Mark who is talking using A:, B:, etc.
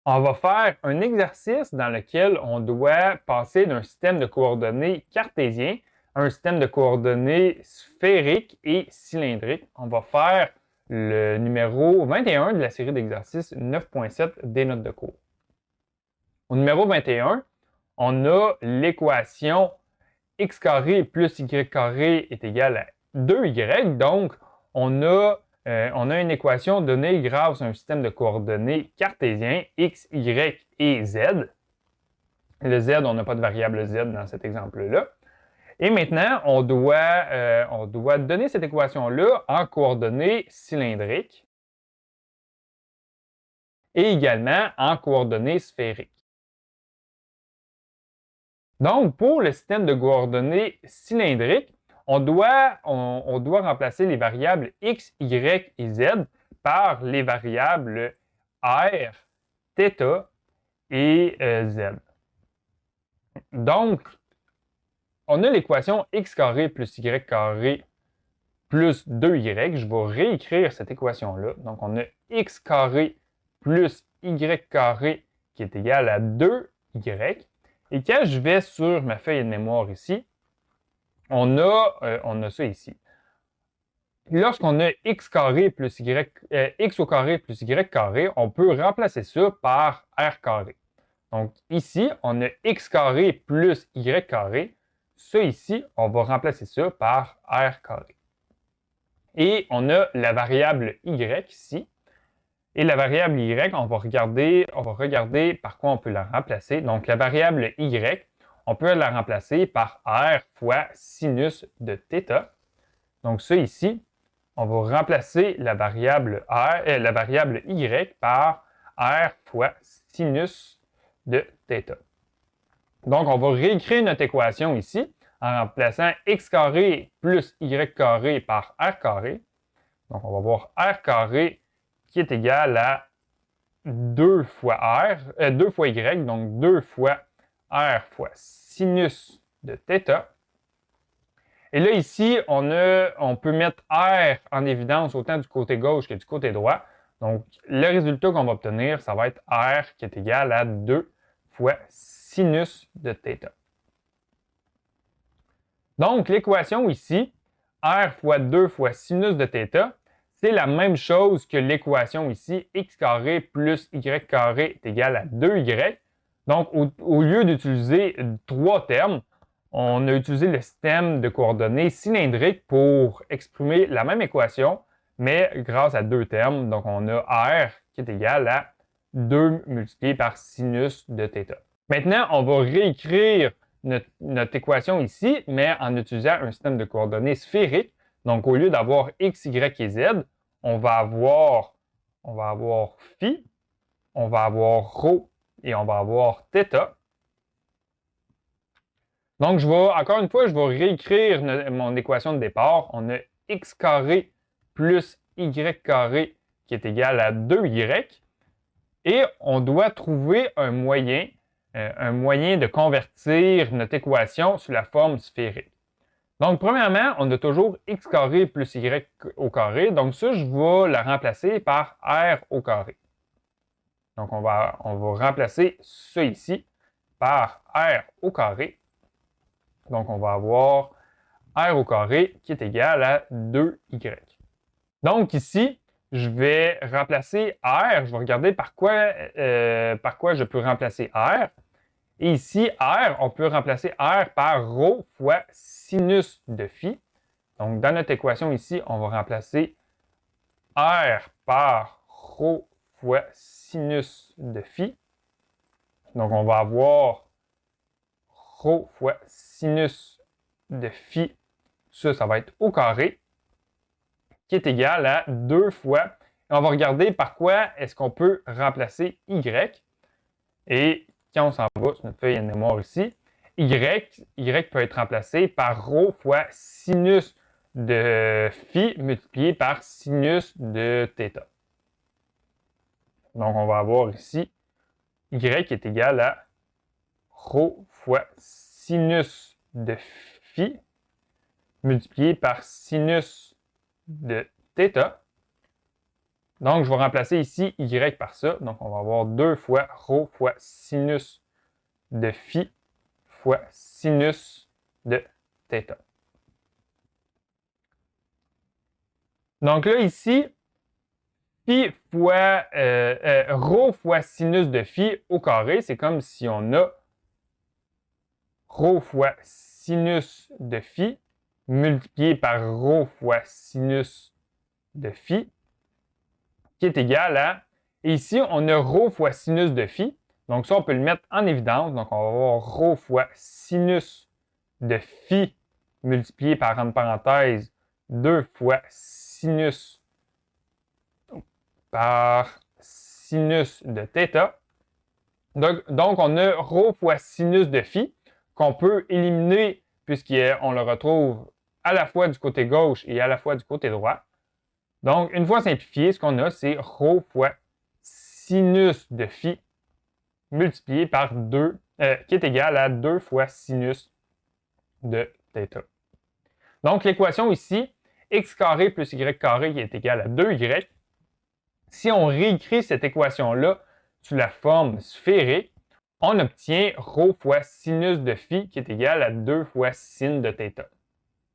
A: On va faire un exercice dans lequel on doit passer d'un système de coordonnées cartésien à un système de coordonnées sphérique et cylindrique. On va faire le numéro 21 de la série d'exercices 9.7 des notes de cours. Au numéro 21, on a l'équation x carré plus y carré est égal à 2y. Donc, on a une équation donnée grâce à un système de coordonnées cartésien x, y et z. Le z, on n'a pas de variable z dans cet exemple-là. Et maintenant, on doit donner cette équation-là en coordonnées cylindriques et également en coordonnées sphériques. Donc, pour le système de coordonnées cylindriques, on doit remplacer les variables x, y et z par les variables r, θ et z. Donc, on a l'équation x carré plus y carré plus 2y. Je vais réécrire cette équation-là. Donc, on a x carré plus y carré qui est égal à 2y. Et quand je vais sur ma feuille de mémoire ici, on a ça ici. Lorsqu'on a x carré plus x au carré plus y carré, on peut remplacer ça par r carré. Donc ici, on a x carré plus y carré. Ça ici, on va remplacer ça par r carré. Et on a la variable y ici. Et la variable y, on va regarder par quoi on peut la remplacer. Donc la variable y, on peut la remplacer par r fois sinus de θ. Donc ça ici, on va remplacer la variable y par r fois sinus de θ. Donc on va réécrire notre équation ici en remplaçant x carré plus y carré par r carré. Donc on va voir r carré qui est égal à 2 fois y, donc 2 fois r fois sinus de θ. Et là, ici, on peut mettre r en évidence autant du côté gauche que du côté droit. Donc, le résultat qu'on va obtenir, ça va être r qui est égal à 2 fois sinus de θ. Donc, l'équation ici, r fois 2 fois sinus de θ, c'est la même chose que l'équation ici, x carré plus y carré est égal à 2y. Donc, au lieu d'utiliser 3 termes, on a utilisé le système de coordonnées cylindriques pour exprimer la même équation, mais grâce à 2 termes. Donc, on a r qui est égal à 2 multiplié par sinus de θ. Maintenant, on va réécrire notre équation ici, mais en utilisant un système de coordonnées sphériques. Donc, au lieu d'avoir x, y et z, on va avoir phi, on va avoir rho et on va avoir θ. Donc, encore une fois, je vais réécrire mon équation de départ. On a x carré plus y carré qui est égal à 2y. Et on doit trouver un moyen de convertir notre équation sous la forme sphérique. Donc, premièrement, on a toujours x carré plus y au carré. Donc, ça, je vais la remplacer par r au carré. Donc, on va remplacer ça ici par r au carré. Donc, on va avoir r au carré qui est égal à 2y. Donc, ici, je vais remplacer r. Je vais regarder par quoi je peux remplacer r. Et ici, r, on peut remplacer r par rho fois sinus de phi. Donc, dans notre équation ici, on va remplacer r par rho fois sinus de phi. Donc, on va avoir rho fois sinus de phi, ça va être au carré, qui est égal à 2 fois. Et on va regarder par quoi est-ce qu'on peut remplacer y. Et quand on s'en va sur notre feuille de mémoire ici, y peut être remplacé par rho fois sinus de phi multiplié par sinus de θ. Donc, on va avoir ici y est égal à rho fois sinus de phi multiplié par sinus de θ. Donc, je vais remplacer ici y par ça. Donc, on va avoir 2 fois rho fois sinus de phi fois sinus de θ. Donc là, ici, phi fois rho fois sinus de phi au carré, c'est comme si on a rho fois sinus de phi multiplié par rho fois sinus de phi qui est égal à... Et ici, on a rho fois sinus de phi. Donc ça, on peut le mettre en évidence. Donc on va avoir rho fois sinus de phi multiplié par, entre parenthèses, 2 fois sinus par sinus de θ. Donc, on a rho fois sinus de phi qu'on peut éliminer puisqu'on le retrouve à la fois du côté gauche et à la fois du côté droit. Donc, une fois simplifié, ce qu'on a, c'est rho fois sinus de phi multiplié par 2, qui est égal à 2 fois sinus de θ. Donc, l'équation ici, x carré plus y carré qui est égal à 2y. Si on réécrit cette équation-là sous la forme sphérique, on obtient rho fois sinus de phi qui est égal à 2 fois sin de θ.